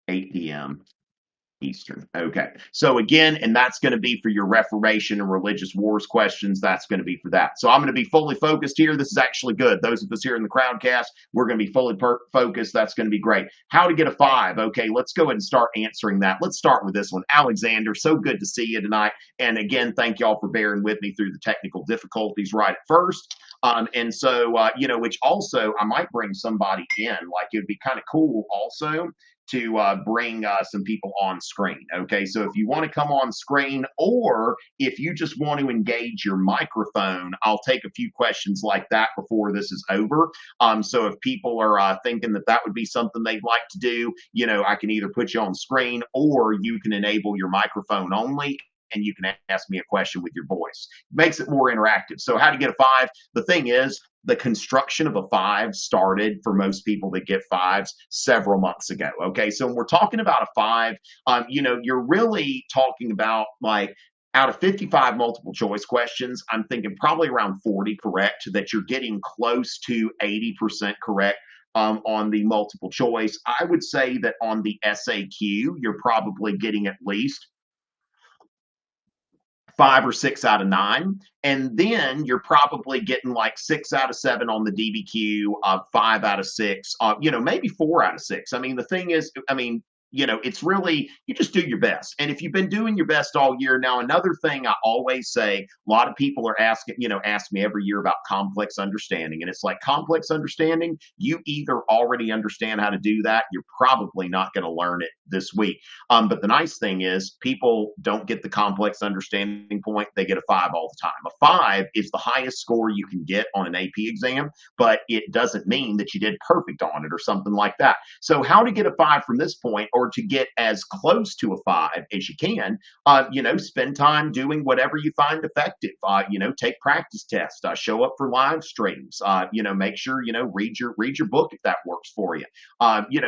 8 p.m. Eastern. Okay. So again, and that's going to be for your Reformation and religious wars questions. That's going to be for that. So I'm going to be fully focused here. This is actually good. Those of us here in the Crowdcast, we're going to be fully focused. That's going to be great. How to get a 5. Okay, let's go ahead and start answering that. Let's start with this one. Alexander, so good to see you tonight. And again, thank y'all for bearing with me through the technical difficulties right at first. Which also I might bring somebody in. Like it would be kind of cool also to bring some people on screen. Okay, so if you want to come on screen, or if you just want to engage your microphone, I'll take a few questions like that before this is over. So if people are thinking that that would be something they'd like to do, I can either put you on screen or you can enable your microphone only and you can ask me a question with your voice. Makes it more interactive. So how to get a 5? The thing is, the construction of a 5 started for most people that get 5s several months ago. Okay, so when we're talking about a 5, you're really talking about like out of 55 multiple choice questions, I'm thinking probably around 40 correct, that you're getting close to 80% correct. On the multiple choice, I would say that on the SAQ, you're probably getting at least 5 or 6 out of 9. And then you're probably getting like 6 out of 7 on the DBQ, 5 out of 6, maybe 4 out of 6. I mean, the thing is, it's really, you just do your best. And if you've been doing your best all year, now, another thing I always say, a lot of people are ask me every year about complex understanding. And it's like complex understanding, you either already understand how to do that, you're probably not going to learn it this week. But the nice thing is people don't get the complex understanding point. They get a 5 all the time. A 5 is the highest score you can get on an AP exam, but it doesn't mean that you did perfect on it or something like that. So how to get a 5 from this point, or to get as close to a 5 as you can, spend time doing whatever you find effective. Take practice tests, show up for live streams, make sure, read your book if that works for you.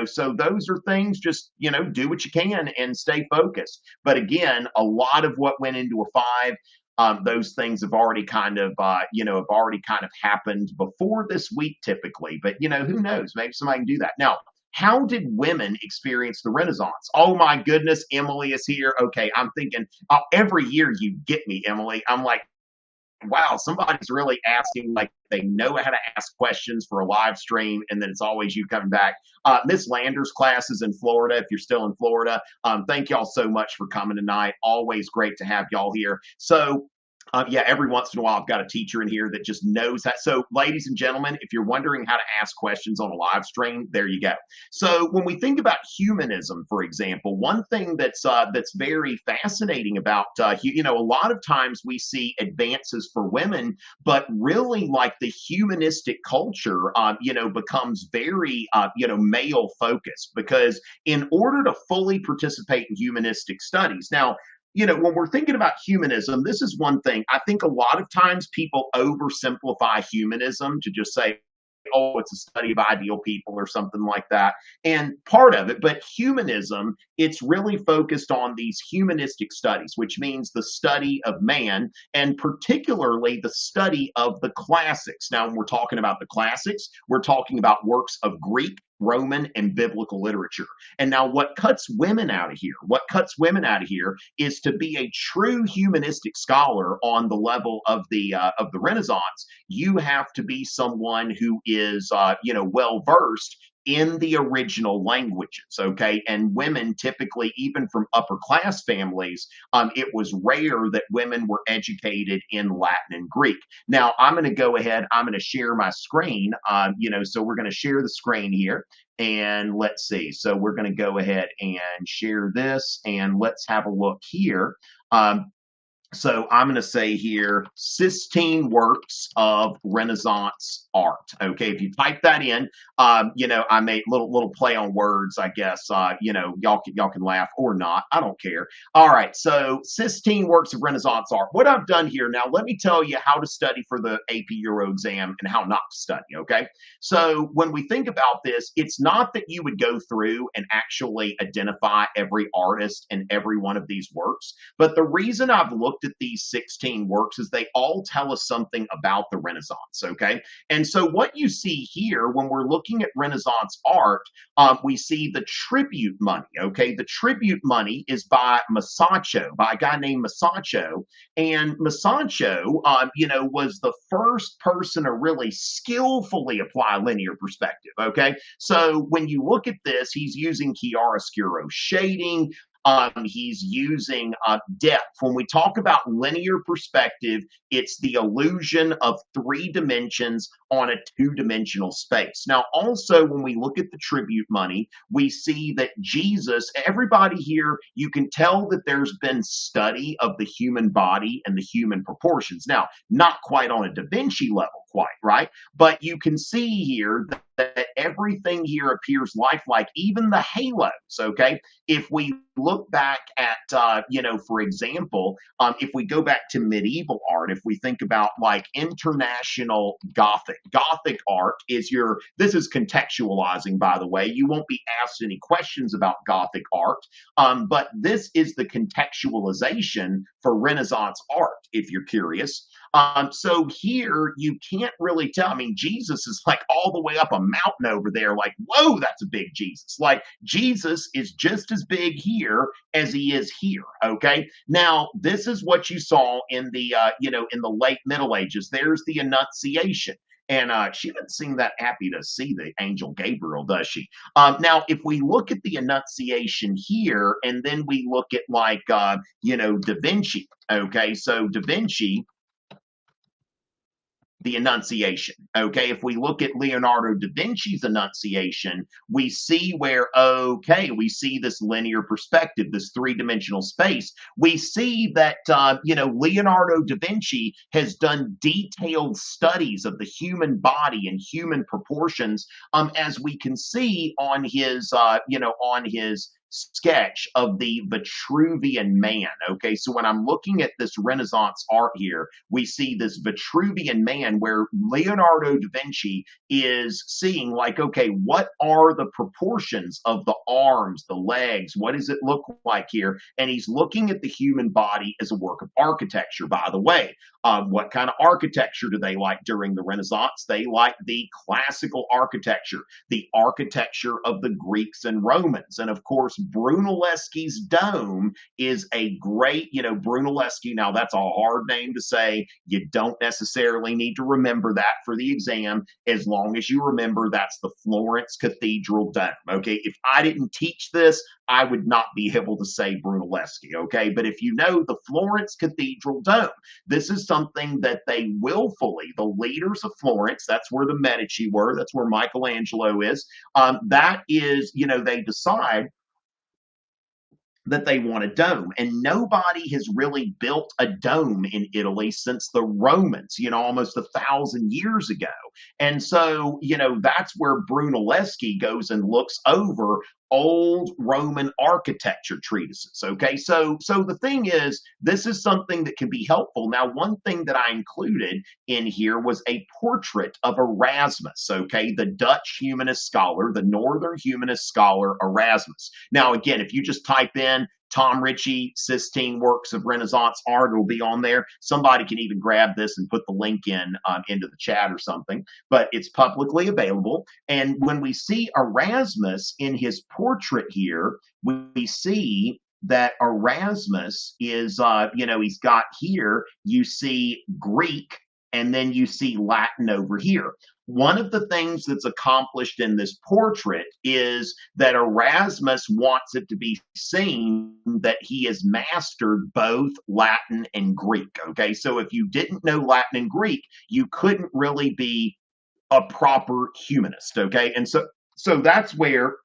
So those are things, just, do what you can and stay focused. But again, a lot of what went into a 5, those things have already kind of happened before this week typically. But who knows? Maybe somebody can do that. Now, how did women experience the Renaissance? Oh my goodness, Emily is here. Okay, I'm thinking every year you get me, Emily. I'm like, wow, somebody's really asking like they know how to ask questions for a live stream, and then it's always you coming back. Miss Lander's class is in Florida. If you're still in Florida, thank y'all so much for coming tonight. Always great to have y'all here. So every once in a while, I've got a teacher in here that just knows that. So, ladies and gentlemen, if you're wondering how to ask questions on a live stream, there you go. So, when we think about humanism, for example, one thing that's very fascinating about, a lot of times we see advances for women, but really, like the humanistic culture, becomes very, male focused, because in order to fully participate in humanistic studies, now, when we're thinking about humanism, this is one thing. I think a lot of times people oversimplify humanism to just say, oh, it's a study of ideal people or something like that. And part of it, but humanism, it's really focused on these humanistic studies, which means the study of man, and particularly the study of the classics. Now, when we're talking about the classics, we're talking about works of Greek, Roman, and biblical literature. And now what cuts women out of here? What cuts women out of here is to be a true humanistic scholar on the level of the Renaissance. You have to be someone who is well versed in the original languages, okay? And women typically, even from upper class families, it was rare that women were educated in Latin and Greek. Now, I'm going to go ahead, I'm going to share my screen, so we're going to share the screen here. And let's see, so we're going to go ahead and share this, and let's have a look here. So I'm going to say here, Sistine Works of Renaissance Art. Okay, if you type that in, I made little play on words, I guess. Y'all can laugh or not. I don't care. All right, so Sistine Works of Renaissance Art. What I've done here now, let me tell you how to study for the AP Euro exam and how not to study. Okay, so when we think about this, it's not that you would go through and actually identify every artist and every one of these works, but the reason I've looked looked at these 16 works is they all tell us something about the Renaissance, okay? And so what you see here when we're looking at Renaissance art, we see the tribute money, okay? The tribute money is by Masaccio, by a guy named Masaccio. And Masaccio, was the first person to really skillfully apply linear perspective, okay? So when you look at this, he's using chiaroscuro shading. He's using depth. When we talk about linear perspective, it's the illusion of three dimensions on a two-dimensional space. Now, also, when we look at the tribute money, we see that Jesus, everybody here, you can tell that there's been study of the human body and the human proportions. Now, not quite on a Da Vinci level, quite, right? But you can see here that everything here appears lifelike, even the halos, okay? If we look back at, for example, if we go back to medieval art, if we think about like international Gothic art this is contextualizing, by the way. You won't be asked any questions about Gothic art, but this is the contextualization for Renaissance art, if you're curious. So here you can't really tell. I mean, Jesus is like all the way up a mountain over there, like, whoa, that's a big Jesus. Like, Jesus is just as big here as he is here. Okay. Now, this is what you saw in the in the late Middle Ages. There's the Annunciation. And she doesn't seem that happy to see the angel Gabriel, does she? Now, if we look at the Annunciation here, and then we look at like, Da Vinci, okay? So Da Vinci, the Annunciation, okay? If we look at Leonardo da Vinci's Annunciation, we see we see this linear perspective, this three-dimensional space. We see that, Leonardo da Vinci has done detailed studies of the human body and human proportions, as we can see on his, on his sketch of the Vitruvian Man. Okay, so when I'm looking at this Renaissance art here, we see this Vitruvian Man where Leonardo da Vinci is seeing, like, okay, what are the proportions of the arms, the legs? What does it look like here? And he's looking at the human body as a work of architecture, by the way. What kind of architecture do they like during the Renaissance? They like the classical architecture, the architecture of the Greeks and Romans. And of course, Brunelleschi's dome is a great, Brunelleschi, now that's a hard name to say. You don't necessarily need to remember that for the exam, as long as you remember that's the Florence Cathedral dome, okay? If I didn't teach this, I would not be able to say Brunelleschi, okay? But if you know the Florence Cathedral dome, this is something that they willfully, the leaders of Florence, that's where the Medici were, that's where Michelangelo is, that is, they decide that they want a dome. And nobody has really built a dome in Italy since the Romans, almost 1,000 years ago. And so, that's where Brunelleschi goes and looks over old Roman architecture treatises. Okay, so the thing is, this is something that can be helpful. Now, one thing that I included in here was a portrait of Erasmus, okay, the Dutch humanist scholar, the northern humanist scholar Erasmus. Now, again, if you just type in Tom Richey, Sistine Works of Renaissance Art, will be on there. Somebody can even grab this and put the link into the chat or something, but it's publicly available. And when we see Erasmus in his portrait here, we see that Erasmus is, he's got here, you see Greek, and then you see Latin over here. One of the things that's accomplished in this portrait is that Erasmus wants it to be seen that he has mastered both Latin and Greek, okay? So if you didn't know Latin and Greek, you couldn't really be a proper humanist, okay? And so that's where,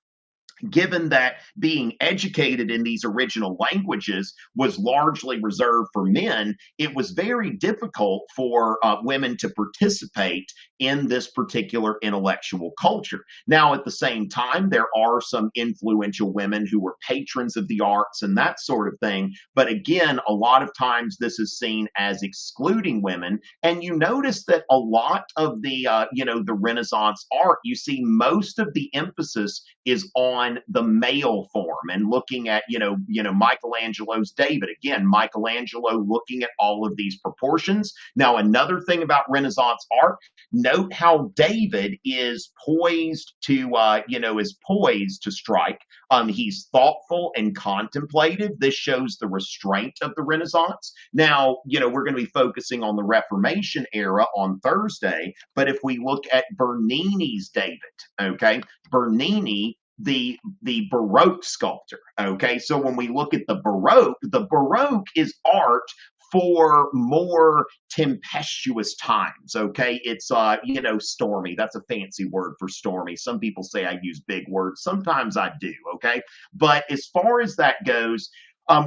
given that being educated in these original languages was largely reserved for men, it was very difficult for women to participate in this particular intellectual culture. Now, at the same time, there are some influential women who were patrons of the arts and that sort of thing. But again, a lot of times this is seen as excluding women. And you notice that a lot of the Renaissance art, you see most of the emphasis is on the male form and looking at, Michelangelo's David. Again, Michelangelo looking at all of these proportions. Now, another thing about Renaissance art, note how David is poised to strike. He's thoughtful and contemplative. This shows the restraint of the Renaissance. Now, we're going to be focusing on the Reformation era on Thursday, but if we look at Bernini's David, okay, Bernini, the Baroque sculptor, okay, so when we look at the Baroque is art for more tempestuous times, okay? It's, stormy. That's a fancy word for stormy. Some people say I use big words. Sometimes I do, okay? But as far as that goes,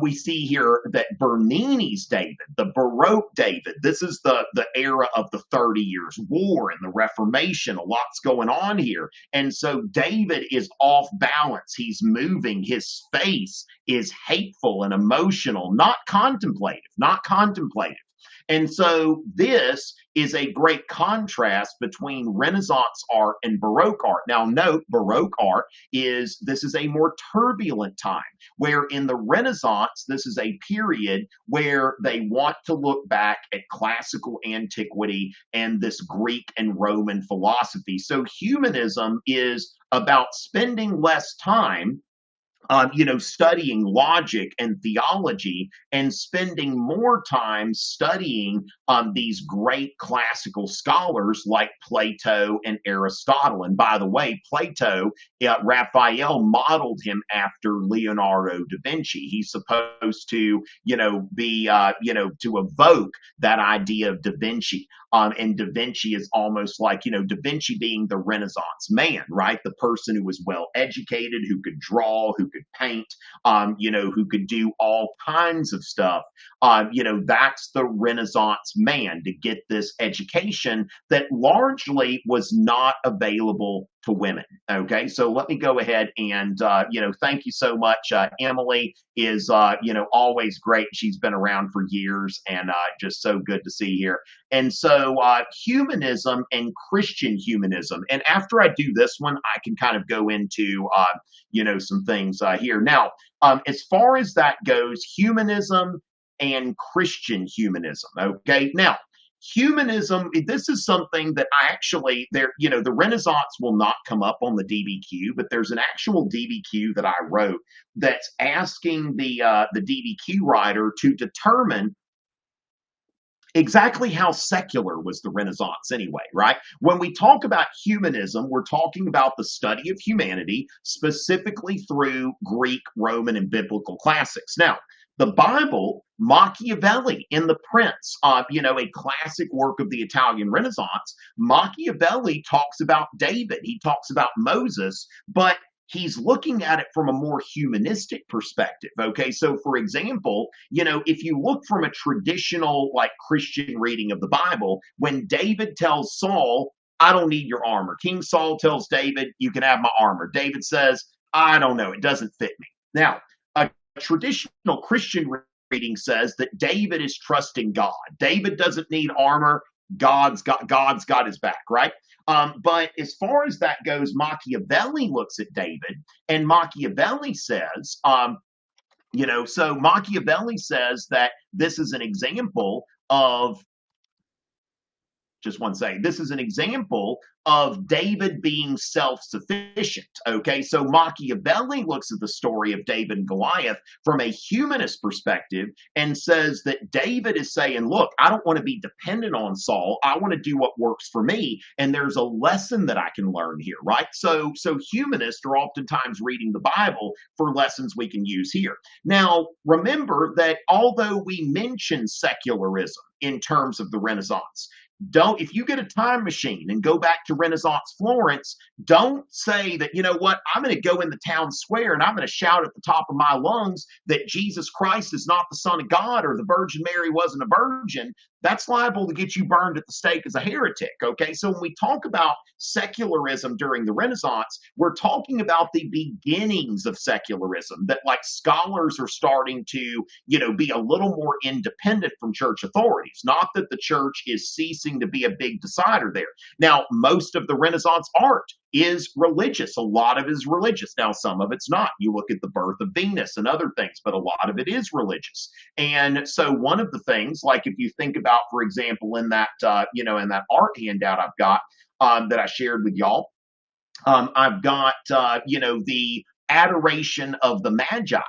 we see here that Bernini's David, the Baroque David, this is the era of the 30 Years' War and the Reformation. A lot's going on here. And so David is off balance. He's moving. His face is hateful and emotional, not contemplative, not contemplative. And so this is a great contrast between Renaissance art and Baroque art. Now note, Baroque art is a more turbulent time, where in the Renaissance, this is a period where they want to look back at classical antiquity and this Greek and Roman philosophy. So humanism is about spending less time studying logic and theology and spending more time studying these great classical scholars like Plato and Aristotle. And by the way, Plato, Raphael modeled him after Leonardo da Vinci. He's supposed to, to evoke that idea of da Vinci. And da Vinci is almost like, da Vinci being the Renaissance man, right? The person who was well educated, who could draw, who could paint, who could do all kinds of stuff. That's the Renaissance man, to get this education that largely was not available to women. Okay, so let me go ahead and, thank you so much. Emily is, always great. She's been around for years and just so good to see here. And so humanism and Christian humanism. And after I do this one, I can kind of go into, some things here. Now, as far as that goes, humanism and Christian humanism. Okay, now, humanism, this is something that the Renaissance will not come up on the DBQ, but there's an actual DBQ that I wrote that's asking the DBQ writer to determine exactly how secular was the Renaissance anyway, right? When we talk about humanism, we're talking about the study of humanity, specifically through Greek, Roman, and biblical classics. Now, the Bible, Machiavelli in The Prince, a classic work of the Italian Renaissance, Machiavelli talks about David, he talks about Moses, but he's looking at it from a more humanistic perspective. Okay, so for example, if you look from a traditional Christian reading of the Bible, when David tells Saul, I don't need your armor. King Saul tells David, you can have my armor. David says, I don't know, it doesn't fit me. Now, a traditional Christian reading says that David is trusting God. David doesn't need armor. God's got his back, right? But as far as that goes, Machiavelli looks at David, and Machiavelli says, so Machiavelli says that this is an example of, this is an example of David being self-sufficient, okay? So Machiavelli looks at the story of David and Goliath from a humanist perspective and says that David is saying, look, I don't want to be dependent on Saul. I want to do what works for me, and there's a lesson that I can learn here, right? So humanists are oftentimes reading the Bible for lessons we can use here. Now, remember that although we mention secularism in terms of the Renaissance, if you get a time machine and go back to Renaissance Florence, don't say that, I'm going to go in the town square and I'm going to shout at the top of my lungs that Jesus Christ is not the Son of God or the Virgin Mary wasn't a virgin. that's liable to get you burned at the stake as a heretic. Okay. So when we talk about secularism during the Renaissance, we're talking about the beginnings of secularism, that like scholars are starting to, be a little more independent from church authorities. Not that the church is ceasing to be a big decider there. Now, most of the Renaissance art is religious. A lot of it is religious. Now, some of it's not. You look at the birth of Venus and other things, but a lot of it is religious. And so one of the things, like if you think about, for example, in that, in that art handout I've got that I shared with y'all, I've got, the adoration of the Magi.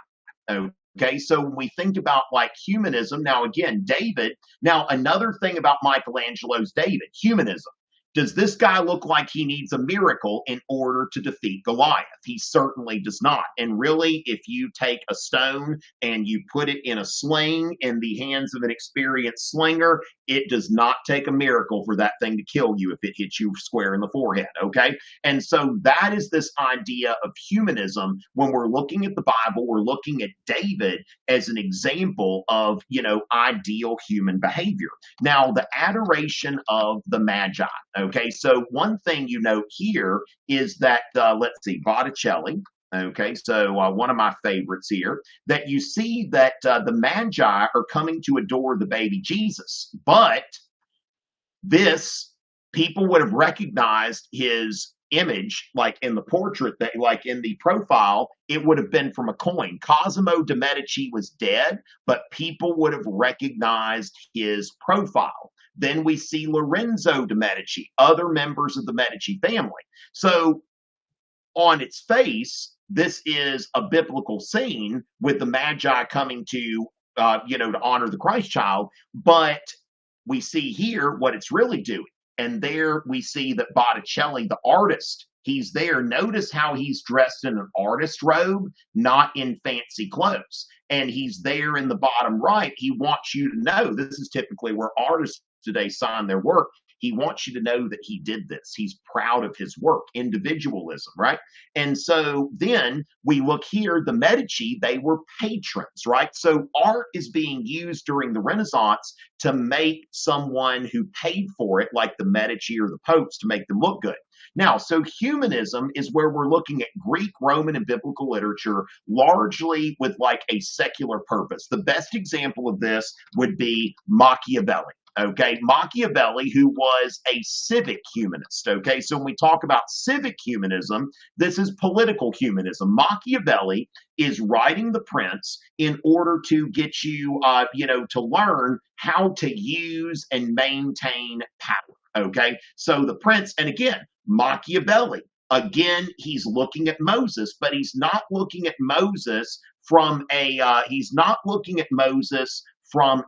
Okay, so when we think about like humanism, now again, David, now another thing about Michelangelo's David, humanism. Does this guy look like he needs a miracle in order to defeat Goliath? He certainly does not. And really, if you take a stone and you put it in a sling in the hands of an experienced slinger, it does not take a miracle for that thing to kill you if it hits you square in the forehead, okay? And so that is this idea of humanism. When we're looking at the Bible, we're looking at David as an example of, ideal human behavior. Now, the adoration of the Magi, okay, so one thing you note here is that, let's see, Botticelli, okay, so one of my favorites here, that you see that the Magi are coming to adore the baby Jesus, but this, people would have recognized his image, like in the portrait, that like in the profile, it would have been from a coin. Cosimo de' Medici was dead, but people would have recognized his profile. Then we see Lorenzo de' Medici, other members of the Medici family. So on its face, this is a biblical scene with the Magi coming to, to honor the Christ child. But we see here what it's really doing. And there we see that Botticelli, the artist, he's there. Notice how he's dressed in an artist robe, not in fancy clothes. And he's there in the bottom right. He wants you to know, this is typically where artists today sign their work. He wants you to know that he did this. He's proud of his work, individualism, right? And so then we look here, the Medici, they were patrons, right? So art is being used during the Renaissance to make someone who paid for it, like the Medici or the popes, to make them look good. Now, so humanism is where we're looking at Greek, Roman, and biblical literature, largely with like a secular purpose. The best example of this would be Machiavelli. Okay, Machiavelli, who was a civic humanist. Okay, so when we talk about civic humanism, this is political humanism. Machiavelli is writing The Prince in order to get you, to learn how to use and maintain power. Okay, so The Prince, and again, Machiavelli. Again, he's looking at Moses, but he's not looking at Moses from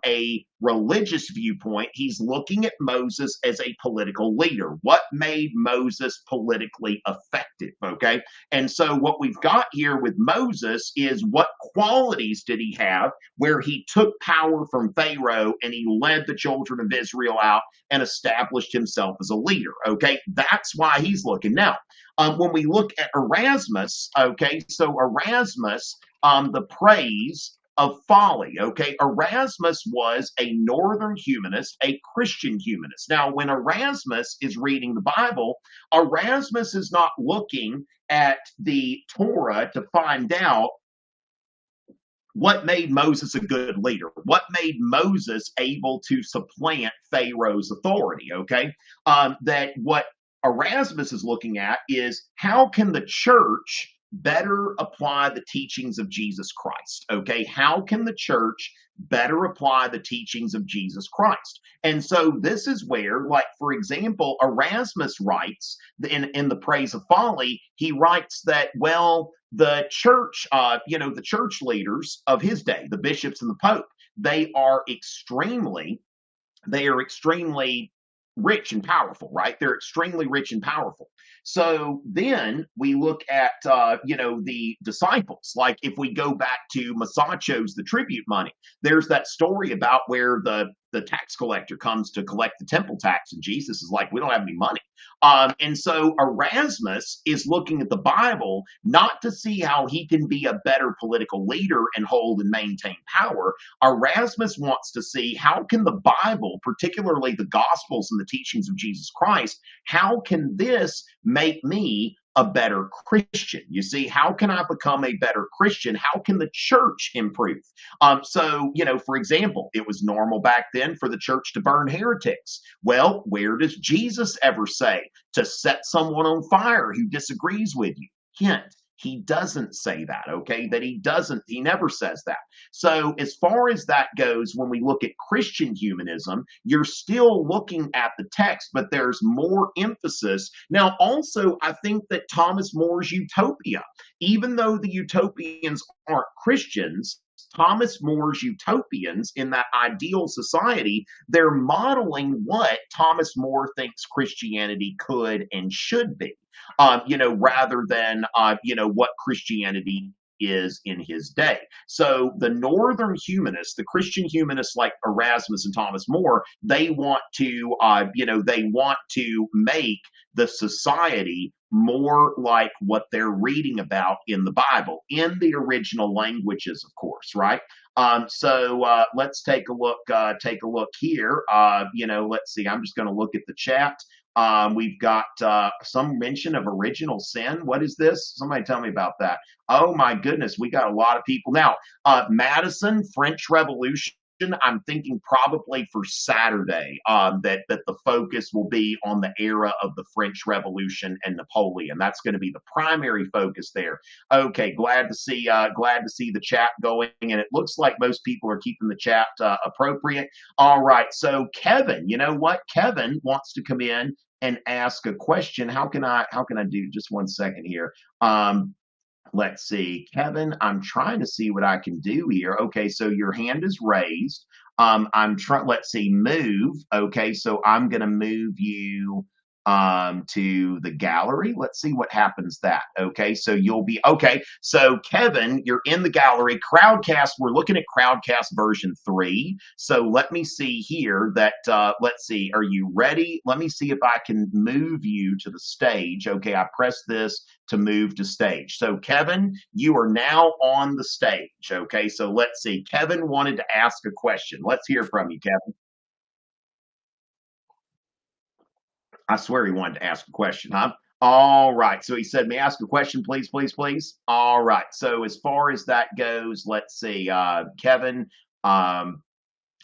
a religious viewpoint. He's looking at Moses as a political leader. What made Moses politically effective, okay? And so what we've got here with Moses is what qualities did he have where he took power from Pharaoh and he led the children of Israel out and established himself as a leader, okay? That's why he's looking. Now, when we look at Erasmus, okay, so Erasmus, the praise of folly, okay? Erasmus was a northern humanist, a Christian humanist. Now, when Erasmus is reading the Bible, Erasmus is not looking at the Torah to find out what made Moses a good leader, what made Moses able to supplant Pharaoh's authority, okay? That what Erasmus is looking at is how can the church better apply the teachings of Jesus Christ, okay? How can the church better apply the teachings of Jesus Christ? And so this is where, like, for example, Erasmus writes in The Praise of Folly, he writes that, well, the church, the church leaders of his day, the bishops and the pope, they are extremely rich and powerful, right? They're extremely rich and powerful. So then we look at, the disciples. Like if we go back to Masacho's The Tribute Money, there's that story about where the the tax collector comes to collect the temple tax, and Jesus is like, we don't have any money. And so Erasmus is looking at the Bible not to see how he can be a better political leader and hold and maintain power. Erasmus wants to see how can the Bible, particularly the Gospels and the teachings of Jesus Christ, how can this make me a better Christian? You see, how can I become a better Christian? How can the church improve? So, for example, it was normal back then for the church to burn heretics. Well, where does Jesus ever say to set someone on fire who disagrees with you? Hint. He doesn't say that, okay? He never says that. So, as far as that goes, when we look at Christian humanism, you're still looking at the text, but there's more emphasis. Now, also, I think that Thomas More's Utopia, even though the utopians aren't Christians, Thomas More's utopians in that ideal society, they're modeling what Thomas More thinks Christianity could and should be, rather than, what Christianity is in his day. So the northern humanists, the Christian humanists like Erasmus and Thomas More, they want to make the society more like what they're reading about in the Bible, in the original languages, of course, right? So let's take a look. Take a look here. Let's see. I'm just going to look at the chat. We've got some mention of original sin. What is this? Somebody tell me about that. Oh my goodness, we got a lot of people now. Madison, French Revolution. I'm thinking probably for Saturday that the focus will be on the era of the French Revolution and Napoleon. That's going to be the primary focus there. Okay, glad to see the chat going, and it looks like most people are keeping the chat appropriate. All right, so Kevin, you know what? Kevin wants to come in and ask a question. How can I do? Just one second here. Let's see, Kevin, I'm trying to see what I can do here. Okay, so your hand is raised. Let's see, move. Okay, so I'm going to move you to the gallery. Let's see what happens that. Okay, so you'll be, okay, so Kevin, you're in the gallery. Crowdcast, we're looking at Crowdcast version 3. So let me see here that, let's see, are you ready? Let me see if I can move you to the stage. Okay, I press this to move to stage. So Kevin, you are now on the stage. Okay, so let's see. Kevin wanted to ask a question. Let's hear from you, Kevin. I swear he wanted to ask a question, huh? All right. So he said, may I ask a question, please, please, please? All right. So as far as that goes, let's see. Kevin,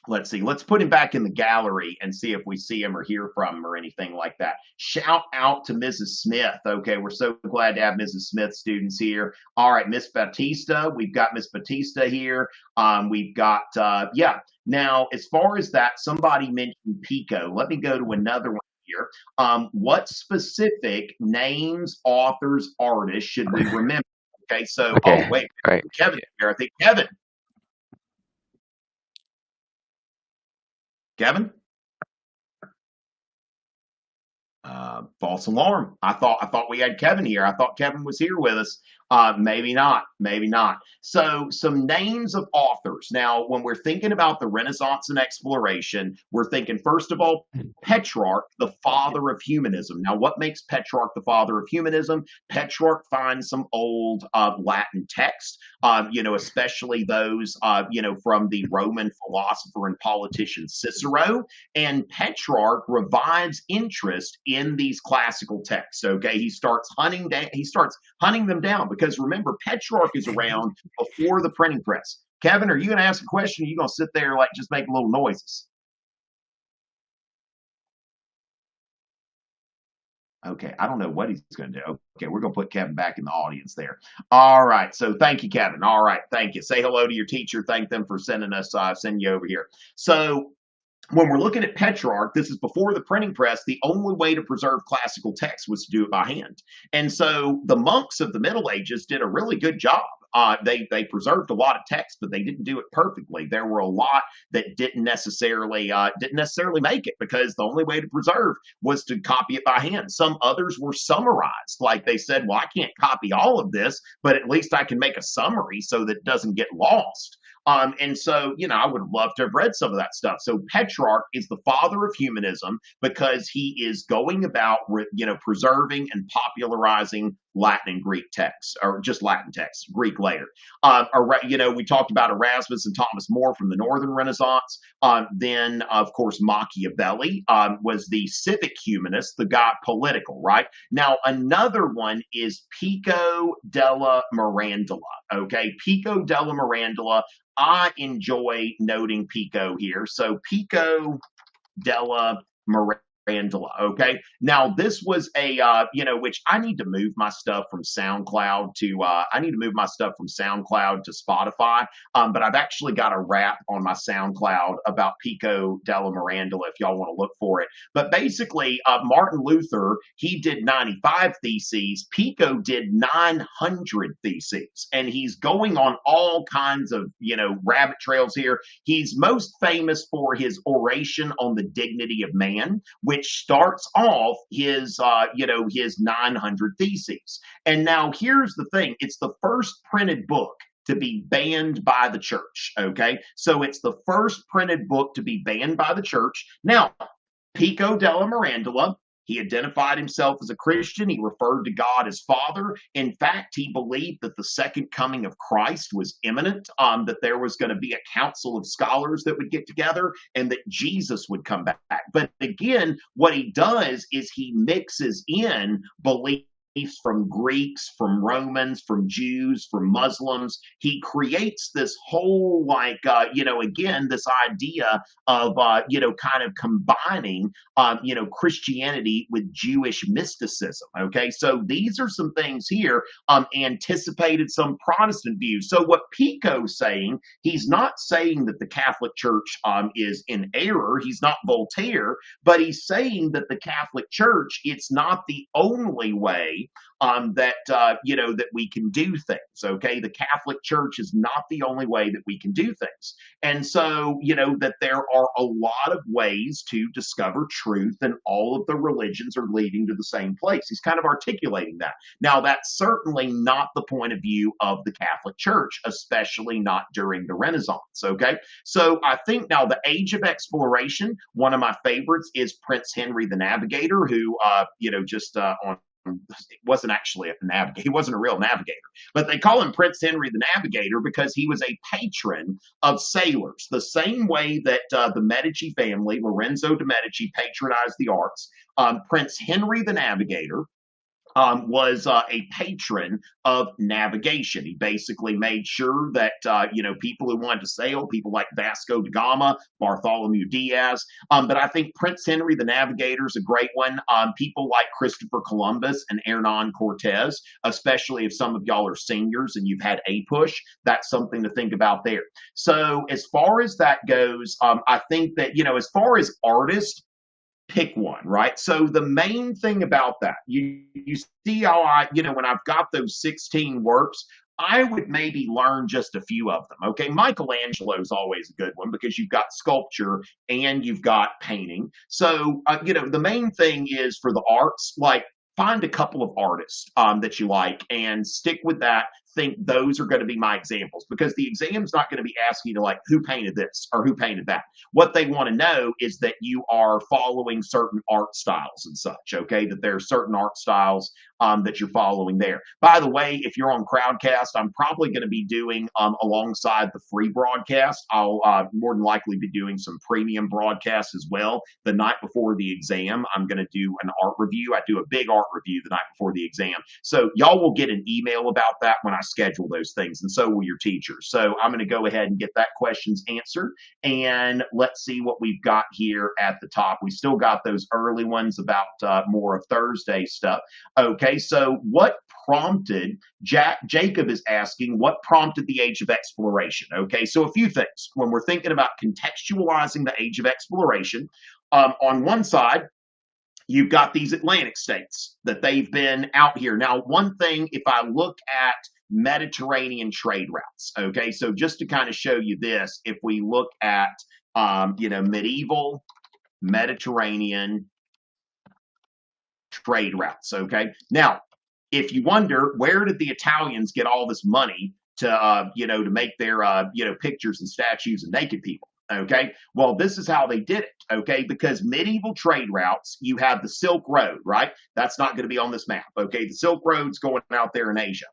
let's see. Let's put him back in the gallery and see if we see him or hear from him or anything like that. Shout out to Mrs. Smith. Okay, we're so glad to have Mrs. Smith students here. All right, Miss Batista. We've got Miss Batista here. We've got, yeah. Now, as far as that, somebody mentioned Pico. Let me go to another one here. What specific names, authors, artists should we remember? Okay, so, Okay. oh, wait. Right. Kevin here. I think Kevin. Kevin? False alarm. I thought we had Kevin here. I thought Kevin was here with us. Maybe not. Maybe not. So some names of authors. Now, when we're thinking about the Renaissance and exploration, we're thinking first of all Petrarch, the father of humanism. Now, what makes Petrarch the father of humanism? Petrarch finds some old Latin texts, especially those, from the Roman philosopher and politician Cicero. And Petrarch revives interest in these classical texts. Okay, he starts hunting them down because remember, Petrarch is around before the printing press. Kevin, are you going to ask a question? Or are you going to sit there like just make little noises? Okay, I don't know what he's going to do. Okay, we're going to put Kevin back in the audience there. All right, so thank you, Kevin. All right, thank you. Say hello to your teacher. Thank them for sending you over here. So when we're looking at Petrarch, this is before the printing press. The only way to preserve classical text was to do it by hand. And so the monks of the Middle Ages did a really good job. They preserved a lot of text, but they didn't do it perfectly. There were a lot that didn't necessarily make it because the only way to preserve was to copy it by hand. Some others were summarized, like they said, well, I can't copy all of this, but at least I can make a summary so that it doesn't get lost. And so, I would love to have read some of that stuff. So Petrarch is the father of humanism because he is going about, preserving and popularizing Latin and Greek texts, or just Latin texts, Greek later. We talked about Erasmus and Thomas More from the Northern Renaissance. Then, of course, Machiavelli was the civic humanist, the guy political, right? Now, another one is Pico della Mirandola. Okay, Pico della Mirandola. I enjoy noting Pico here. So, Pico della Mirandola. Okay. Now, this was which I need to move my stuff from SoundCloud to Spotify. But I've actually got a rap on my SoundCloud about Pico della Mirandola if y'all want to look for it. But basically, Martin Luther, he did 95 theses. Pico did 900 theses. And he's going on all kinds of, rabbit trails here. He's most famous for his oration on the dignity of man, which starts off his 900 theses. And now here's the thing. It's the first printed book to be banned by the church. Okay. So it's the first printed book to be banned by the church. Now, Pico della Mirandola, he identified himself as a Christian. He referred to God as Father. In fact, he believed that the second coming of Christ was imminent, that there was going to be a council of scholars that would get together and that Jesus would come back. But again, what he does is he mixes in belief from Greeks, from Romans, from Jews, from Muslims. He creates this whole, again, this idea of, kind of combining, Christianity with Jewish mysticism. Okay. So these are some things here, anticipated some Protestant views. So what Pico's saying, he's not saying that the Catholic Church, is in error. He's not Voltaire, but he's saying that the Catholic Church, it's not the only way that we can do things. Okay, the Catholic Church is not the only way that we can do things, and so that there are a lot of ways to discover truth, and all of the religions are leading to the same place. He's kind of articulating that. Now, that's certainly not the point of view of the Catholic Church, especially not during the Renaissance. Okay, so I think now the Age of Exploration. One of my favorites is Prince Henry the Navigator, who on it wasn't actually a navigator. He wasn't a real navigator, but they call him Prince Henry the Navigator because he was a patron of sailors. The same way that the Medici family, Lorenzo de' Medici, patronized the arts, Prince Henry the Navigator was a patron of navigation. He basically made sure that, people who wanted to sail, people like Vasco da Gama, Bartholomew Diaz, but I think Prince Henry the Navigator is a great one. People like Christopher Columbus and Hernan Cortez, especially if some of y'all are seniors and you've had a push, that's something to think about there. So as far as that goes, I think that, as far as artists, pick one, right? So the main thing about that, you see how when I've got those 16 works, I would maybe learn just a few of them. Okay, Michelangelo is always a good one because you've got sculpture and you've got painting. So the main thing is for the arts, like find a couple of artists that you like and stick with that. Think those are going to be my examples, because the exam's not going to be asking you to like who painted this or who painted that. What they want to know is that you are following certain art styles and such. Okay, that there are certain art styles that you're following there. By the way, if you're on Crowdcast, I'm probably going to be doing alongside the free broadcast, I'll more than likely be doing some premium broadcasts as well. The night before the exam, I'm going to do an art review. I do a big art review the night before the exam. So y'all will get an email about that when I schedule those things, and so will your teachers. So I'm going to go ahead and get that questions answered, and let's see what we've got here at the top. We still got those early ones about more of Thursday stuff. Okay, so what prompted, Jacob is asking, what prompted the Age of Exploration? Okay, so a few things. When we're thinking about contextualizing the Age of Exploration, on one side, you've got these Atlantic states that they've been out here. Now, one thing, if I look at Mediterranean trade routes, okay, so just to kind of show you this, if we look at, medieval Mediterranean trade routes, okay? Now, if you wonder, where did the Italians get all this money to make their pictures and statues of naked people. Okay, well, this is how they did it. Okay, because medieval trade routes, you have the Silk Road, right? That's not going to be on this map. Okay, the Silk Road's going out there in Asia.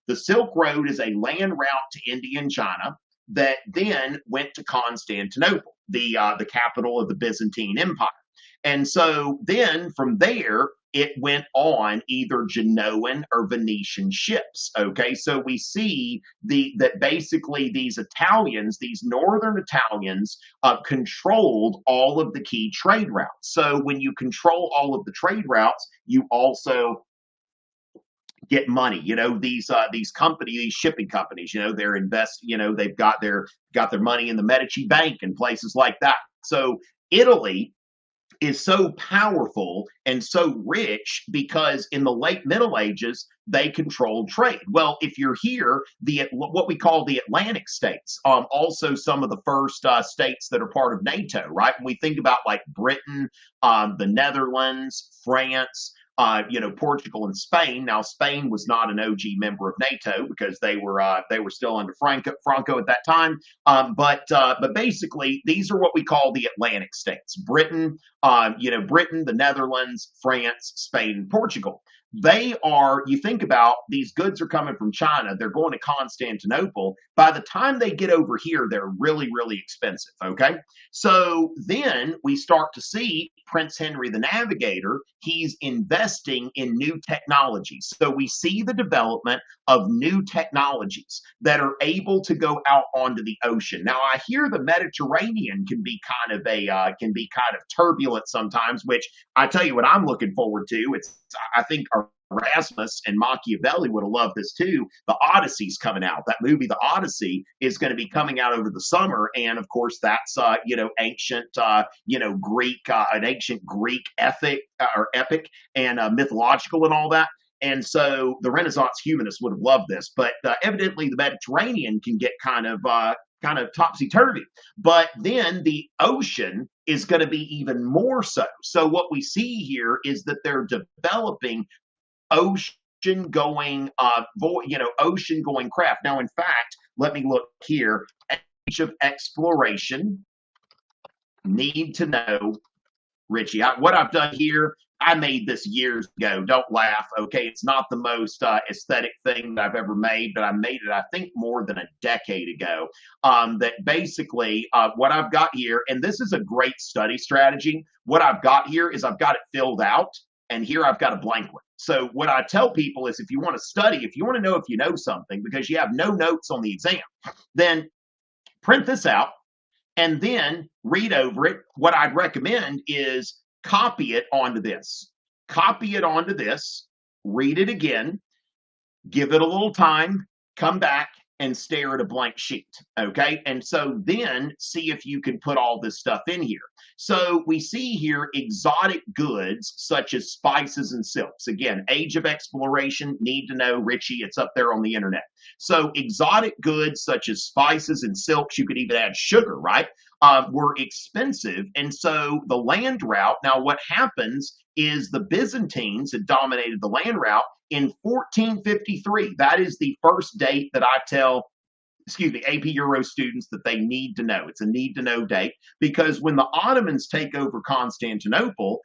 The Silk Road is a land route to India and China that then went to Constantinople, the capital of the Byzantine Empire. And so then from there, it went on either Genoan or Venetian ships. Okay, so we see that basically these Italians, these northern Italians, controlled all of the key trade routes. So when you control all of the trade routes, you also get money. These companies, these shipping companies, they're they've got their money in the Medici Bank and places like that. So Italy is so powerful and so rich because in the late Middle Ages they controlled trade. Well, if you're here, what we call the Atlantic states, also some of the first states that are part of NATO, right? When we think about like Britain, the Netherlands, France, Portugal and Spain. Now, Spain was not an OG member of NATO because they were still under Franco at that time. But basically, these are what we call the Atlantic states: Britain, Britain, the Netherlands, France, Spain, Portugal. You think about these goods are coming from China, they're going to Constantinople. By the time they get over here, they're really, really expensive. Okay. So then we start to see Prince Henry the Navigator, he's investing in new technologies. So we see the development of new technologies that are able to go out onto the ocean. Now, I hear the Mediterranean can be kind of turbulent sometimes, which I tell you what I'm looking forward to. I think Erasmus and Machiavelli would have loved this too. The Odyssey's coming out. That movie, The Odyssey, is going to be coming out over the summer, and of course, that's ancient an ancient Greek epic and mythological and all that. And so the Renaissance humanists would have loved this, but evidently the Mediterranean can get kind of topsy-turvy. But then the ocean is going to be even more so. So what we see here is that they're developing ocean going craft. Now, in fact, let me look here. Age of exploration. Need to know, Richie. What I've done here, I made this years ago. Don't laugh, okay? It's not the most aesthetic thing that I've ever made, but I made it, I think, more than a decade ago. That basically what I've got here, and this is a great study strategy. What I've got here is I've got it filled out, and here I've got a blank one. So what I tell people is if you want to study, if you want to know if you know something, because you have no notes on the exam, then print this out and then read over it. What I'd recommend is copy it onto this. Copy it onto this, read it again, give it a little time, come back and stare at a blank sheet, okay? And so then see if you can put all this stuff in here. So we see here exotic goods such as spices and silks. Again, age of exploration, need to know, Richie, it's up there on the internet. So exotic goods such as spices and silks, you could even add sugar, right? Were expensive. And so the land route, now what happens is the Byzantines had dominated the land route in 1453. That is the first date that I tell, AP Euro students that they need to know. It's a need to know date because when the Ottomans take over Constantinople,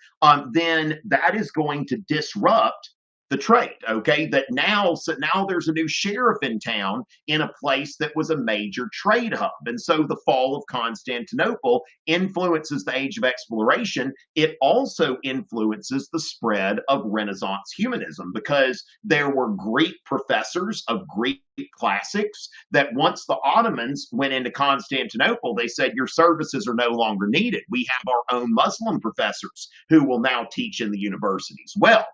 then that is going to disrupt the trade, okay? So now there's a new sheriff in town in a place that was a major trade hub. And so the fall of Constantinople influences the age of exploration. It also influences the spread of Renaissance humanism because there were Greek professors of Greek classics that once the Ottomans went into Constantinople, they said, your services are no longer needed. We have our own Muslim professors who will now teach in the universities. Well,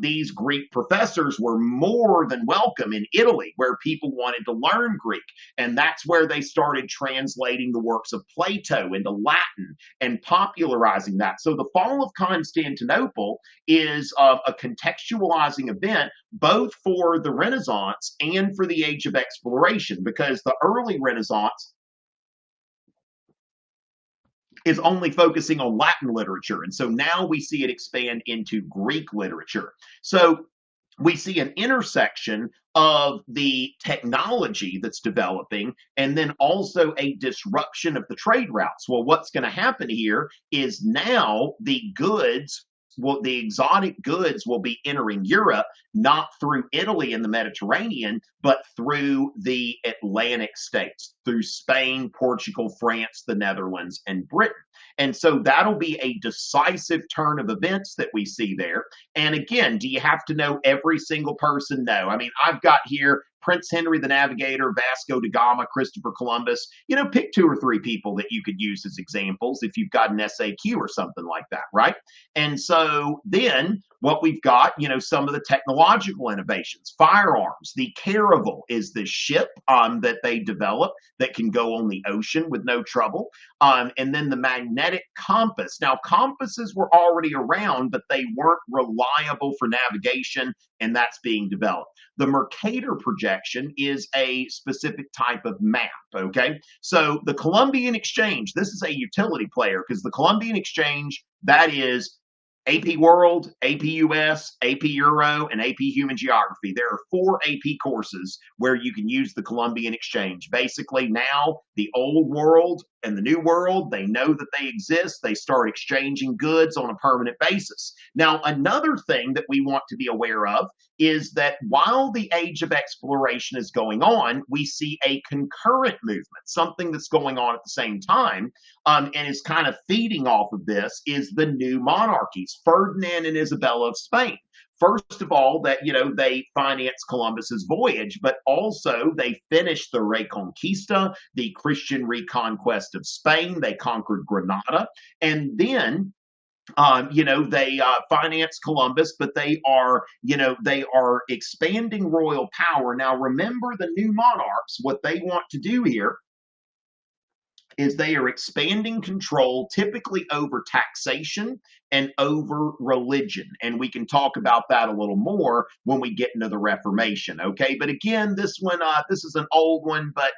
these Greek professors were more than welcome in Italy, where people wanted to learn Greek. And that's where they started translating the works of Plato into Latin and popularizing that. So the fall of Constantinople is a contextualizing event, both for the Renaissance and for the age of exploration, because the early Renaissance is only focusing on Latin literature. And so now we see it expand into Greek literature. So we see an intersection of the technology that's developing and then also a disruption of the trade routes. Well, what's going to happen here is now the exotic goods will be entering Europe, not through Italy and the Mediterranean, but through the Atlantic states, through Spain, Portugal, France, the Netherlands, and Britain. And so that'll be a decisive turn of events that we see there. And again, do you have to know every single person? No. I mean, I've got here Prince Henry the Navigator, Vasco da Gama, Christopher Columbus. Pick two or three people that you could use as examples if you've got an SAQ or something like that, right? And so then what we've got, some of the technological innovations, firearms. The Caravel is the ship that they develop that can go on the ocean with no trouble. And then the magnetic compass. Now, compasses were already around, but they weren't reliable for navigation, and that's being developed. The Mercator projection is a specific type of map, okay? So the Columbian Exchange, this is a utility player because the Columbian Exchange, that is AP World, AP US, AP Euro, and AP Human Geography. There are 4 AP courses where you can use the Columbian Exchange. Basically, now the old world and the new world, they know that they exist. They start exchanging goods on a permanent basis. Now, another thing that we want to be aware of is that while the age of exploration is going on, we see a concurrent movement, something that's going on at the same time, and is kind of feeding off of this is the new monarchies, Ferdinand and Isabella of Spain. First of all, that they financed Columbus's voyage, but also they finished the Reconquista, the Christian reconquest of Spain. They conquered Granada, and then they finance Columbus, but they are expanding royal power. Now, remember the new monarchs, what they want to do here is they are expanding control typically over taxation and over religion. And we can talk about that a little more when we get into the Reformation. Okay. But again, this is an old one, but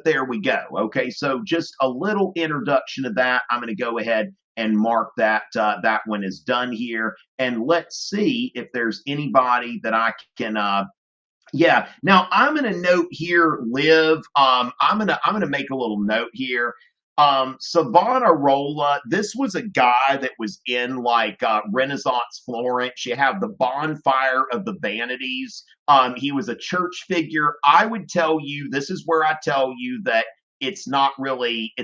there we go. Okay. So just a little introduction to that. I'm going to go ahead and mark that one is done here. And let's see if there's anybody that I can yeah. Now I'm going to note here, Liv. I'm gonna make a little note here. Savonarola, this was a guy that was in like Renaissance Florence. You have the bonfire of the vanities. He was a church figure. I would tell you, this is where I tell you that it's not really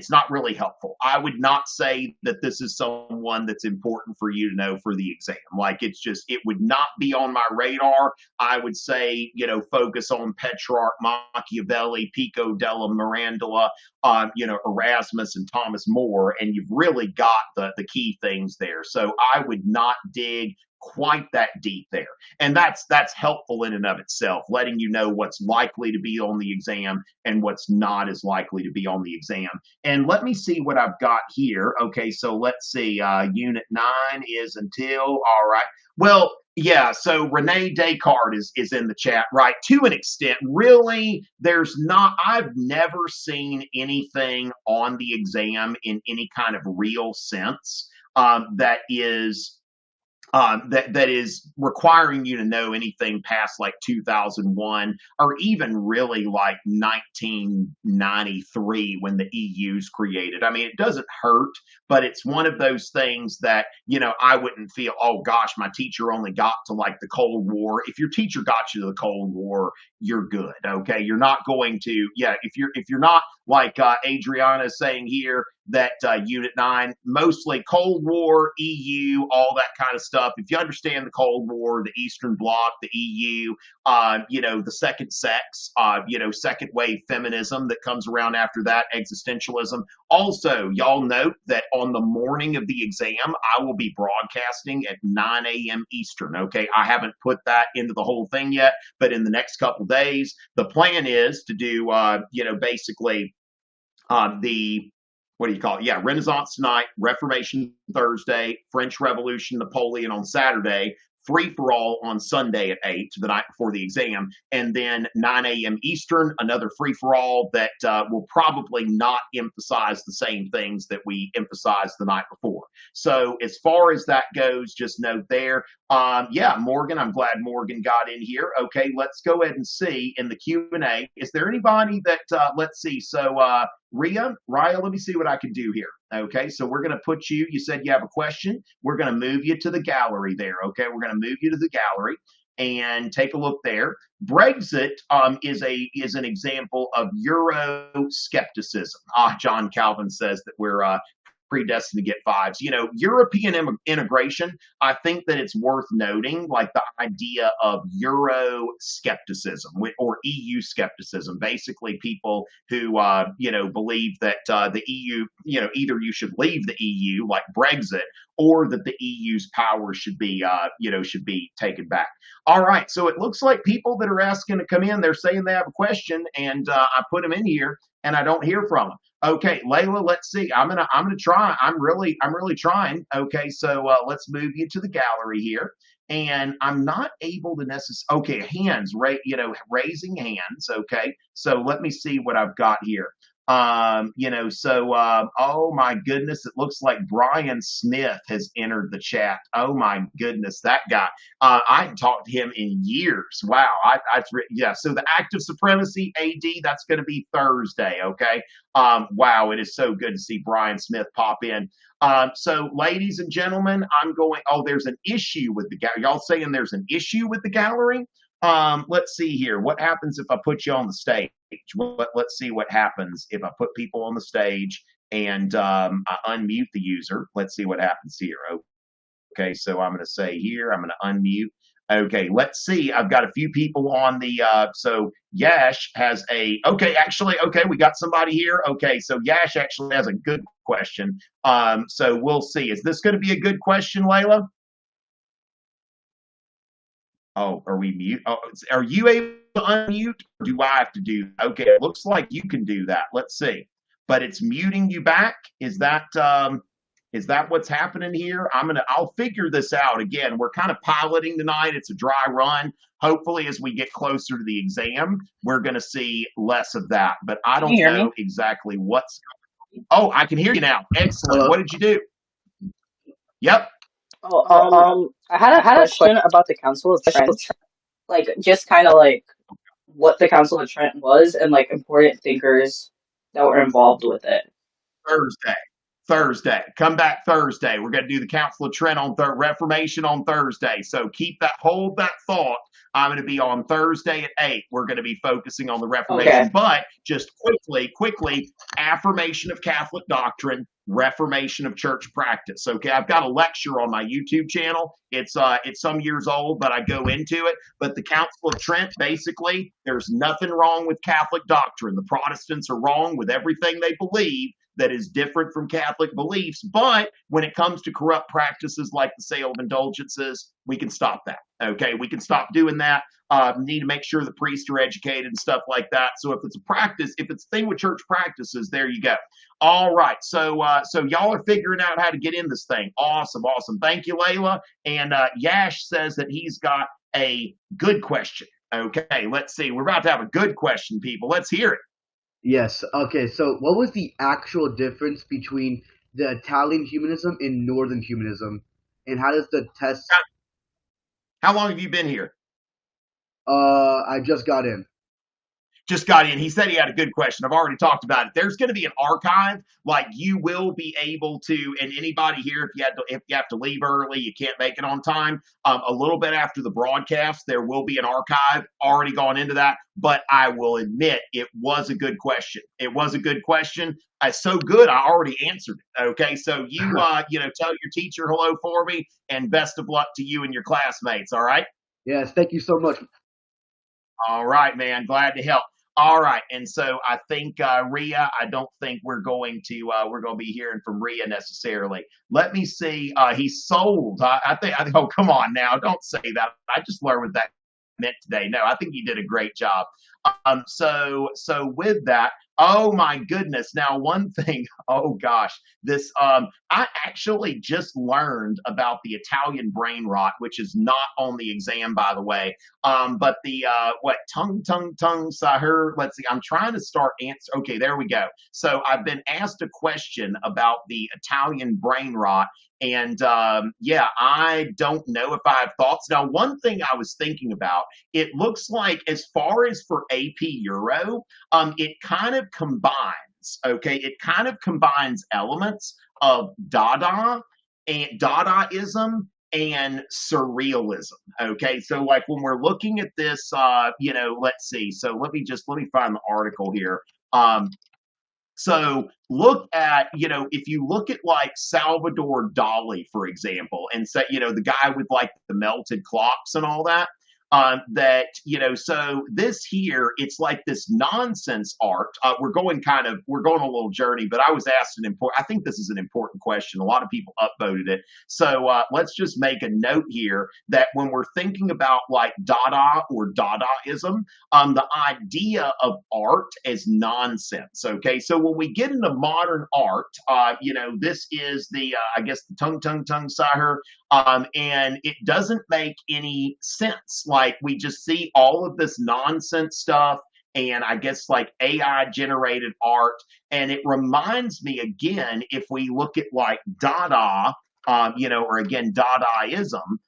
helpful. I would not say that this is someone that's important for you to know for the exam. Like it would not be on my radar. I would say, focus on Petrarch, Machiavelli, Pico della Mirandola, Erasmus and Thomas More, and you've really got the key things there. So I would not dig quite that deep there. And that's helpful in and of itself, letting you know what's likely to be on the exam and what's not as likely to be on the exam. And let me see what I've got here. Okay, so let's see. Unit 9 is until, all right. Well, yeah, so Rene Descartes is in the chat, right? To an extent, really, I've never seen anything on the exam in any kind of real sense that is requiring you to know anything past like 2001 or even really like 1993 when the EU's created. I mean, it doesn't hurt, but it's one of those things that, I wouldn't feel, oh gosh, my teacher only got to like the Cold War. If your teacher got you to the Cold War, you're good. Okay. You're not going to, if you're not like Adriana is saying here, that Unit 9, mostly Cold War, EU, all that kind of stuff. If you understand the Cold War, the Eastern Bloc, the EU, the second sex, second wave feminism that comes around after that, existentialism. Also, y'all note that on the morning of the exam, I will be broadcasting at 9 a.m. Eastern. Okay, I haven't put that into the whole thing yet, but in the next couple days, the plan is to do, basically the what do you call it? Yeah, Renaissance tonight, Reformation Thursday, French Revolution, Napoleon on Saturday, free for all on Sunday at 8, the night before the exam, and then 9 a.m. Eastern, another free for all that will probably not emphasize the same things that we emphasized the night before. So as far as that goes, just note there. Yeah, Morgan, I'm glad Morgan got in here. Okay, let's go ahead and see in the Q&A. Is there anybody that, let's see. So Raya, let me see what I can do here. Okay, so we're going to put you said you have a question. We're going to move you to the gallery there. Okay, we're going to move you to the gallery and take a look there. Brexit is an example of Euroscepticism. John Calvin says that we're predestined to get fives. European integration, I think that it's worth noting, like the idea of Euro skepticism or EU skepticism. Basically, people who, believe that the EU, either you should leave the EU, like Brexit, or that the EU's power should be taken back. All right, so it looks like people that are asking to come in, they're saying they have a question, and I put them in here, and I don't hear from them. Okay, Layla, let's see. I'm gonna try. I'm really trying. Okay, so let's move you to the gallery here. And I'm not able to necessarily. Okay, hands, right? Raising hands. Okay, so let me see what I've got here. Oh my goodness, it looks like Brian Smith has entered the chat. Oh my goodness, that guy. I hadn't talked to him in years. Wow. Yeah. So the active supremacy AD, that's going to be Thursday. Okay. Wow. It is so good to see Brian Smith pop in. So ladies and gentlemen, there's an issue with the gallery. Y'all saying there's an issue with the gallery? Let's see here. What happens if I put you on the stage? Let's see what happens if I put people on the stage and I unmute the user. Let's see what happens here. Okay, so I'm going to say here, I'm going to unmute. Okay, let's see. I've got a few people on the, so Yash has okay, we got somebody here. Okay, so Yash actually has a good question. So we'll see. Is this going to be a good question, Layla? Oh, are we mute? Oh, are you able to unmute? Or do I have to do? Okay, it looks like you can do that. Let's see. But it's muting you back. Is that what's happening here? I'll figure this out. Again, we're kind of piloting tonight. It's a dry run. Hopefully, as we get closer to the exam, we're going to see less of that. But I don't know exactly what's going on. Oh, I can hear you now. Excellent. What did you do? Yep. I had a question about the Council of Trent, like just kind of like what the Council of Trent was and like important thinkers that were involved with it. Thursday. Come back Thursday. We're going to do the Council of Trent on Reformation on Thursday. So hold that thought. I'm going to be on Thursday at 8. We're going to be focusing on the Reformation. Okay. But just quickly, affirmation of Catholic doctrine, reformation of church practice. Okay, I've got a lecture on my YouTube channel. It's some years old, but I go into it. But the Council of Trent, basically, there's nothing wrong with Catholic doctrine. The Protestants are wrong with everything they believe that is different from Catholic beliefs. But when it comes to corrupt practices like the sale of indulgences, we can stop that. Okay, we can stop doing that. Need to make sure the priests are educated and stuff like that. So if it's a practice, if it's a thing with church practices, there you go. All right, so y'all are figuring out how to get in this thing. Awesome. Thank you, Layla. And Yash says that he's got a good question. Okay, let's see. We're about to have a good question, people. Let's hear it. Yes. Okay. So, what was the actual difference between the Italian humanism and Northern humanism, and how does the test? How long have you been here? I just got in. He said he had a good question. I've already talked about it. There's going to be an archive. Like you will be able to, and anybody here, if you have to leave early, you can't make it on time. A little bit after the broadcast, there will be an archive. Already gone into that, but I will admit it was a good question. It's so good, I already answered it. Okay, so you tell your teacher hello for me, and best of luck to you and your classmates. All right. Yes. Thank you so much. All right, man. Glad to help. All right, and so I think Rhea, I don't think we're going to be hearing from Rhea necessarily. Let me see. He's sold. I think. Oh, come on now! Don't say that. I just learned what that meant today. No, I think you did a great job. So with that, Oh my goodness. Now, one thing, oh gosh, this I actually just learned about the Italian brain rot, which is not on the exam, by the way. But the what tongue sahur, let's see, I'm trying to start answer. Okay, there we go. So I've been asked a question about the Italian brain rot. And yeah, I don't know if I have thoughts. Now, one thing I was thinking about, it looks like as far as for AP Euro, it kind of combines, okay, it kind of combines elements of Dadaism and surrealism. Okay, so like when we're looking at this, let's see. So let me find the article here. So look at, if you look at like Salvador Dali, for example, and say, the guy with like the melted clocks and all that, so this here, it's like this nonsense art. We're going a little journey, but I was asked I think this is an important question. A lot of people upvoted it. So let's just make a note here that when we're thinking about like Dada or Dadaism, the idea of art as nonsense. Okay, so when we get into modern art, this is I guess the tongue sahur, and it doesn't make any sense. Like we just see all of this nonsense stuff, and I guess like AI generated art, and it reminds me again if we look at like Dada, or again Dadaism.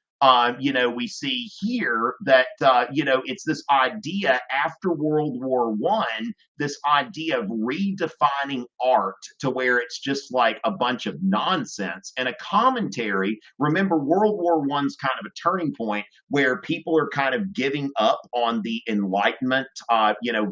We see here that it's this idea after World War One, this idea of redefining art to where it's just like a bunch of nonsense and a commentary. Remember, World War One's kind of a turning point where people are kind of giving up on the Enlightenment,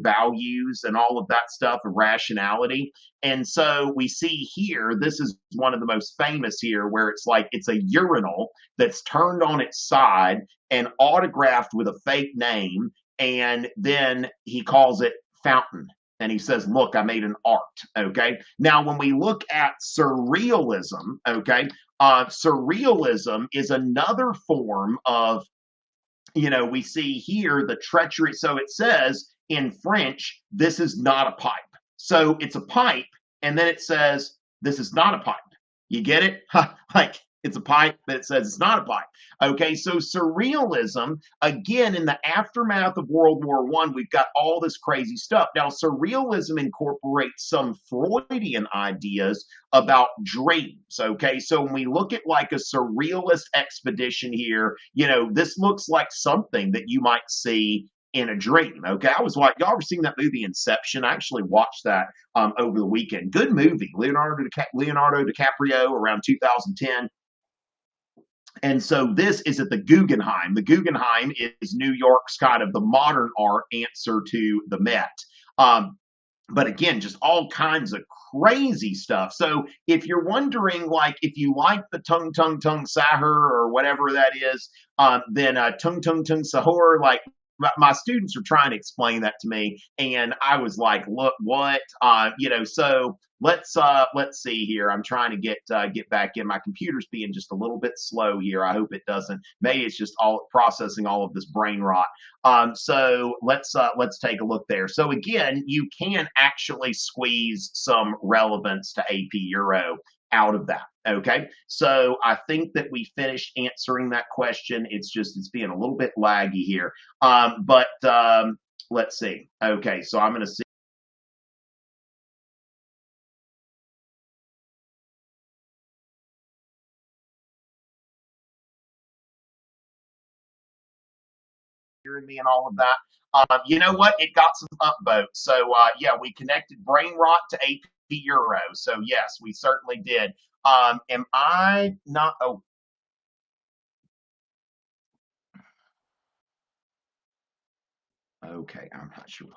values and all of that stuff of rationality. And so we see here, this is one of the most famous here, where it's like it's a urinal that's turned on its side and autographed with a fake name. And then he calls it Fountain. And he says, look, I made an art. Okay. Now, when we look at surrealism, okay, surrealism is another form of, we see here the treachery. So it says in French, this is not a pipe. So it's a pipe, and then it says, this is not a pipe. You get it? Like it's a pipe, but it says it's not a pipe. Okay, so surrealism, again, in the aftermath of World War One, we've got all this crazy stuff. Now, surrealism incorporates some Freudian ideas about dreams. Okay, so when we look at like a surrealist expedition here, this looks like something that you might see in a dream. Okay, I was like, y'all ever seen that movie Inception? I actually watched that over the weekend. Good movie, Leonardo DiCaprio, around 2010. And so this is at the Guggenheim. The Guggenheim is New York's kind of the modern art answer to the Met. But again, just all kinds of crazy stuff. So if you're wondering, like, if you like the tongue sahur or whatever that is, then tongue sahur, like my students are trying to explain that to me, and I was like, look, what? So let's see here. I'm trying to get back in. My computer's being just a little bit slow here. I hope it doesn't. Maybe it's just all processing all of this brain rot. So let's take a look there. So again, you can actually squeeze some relevance to AP Euro out of that. Okay, so I think that we finished answering that question. It's being a little bit laggy here. But let's see. Okay, so I'm going to see. Hearing me and all of that. You know what? It got some upvotes. So yeah, we connected brain rot to AP Euro. So yes, we certainly did. Am I not? Oh, okay. I'm not sure.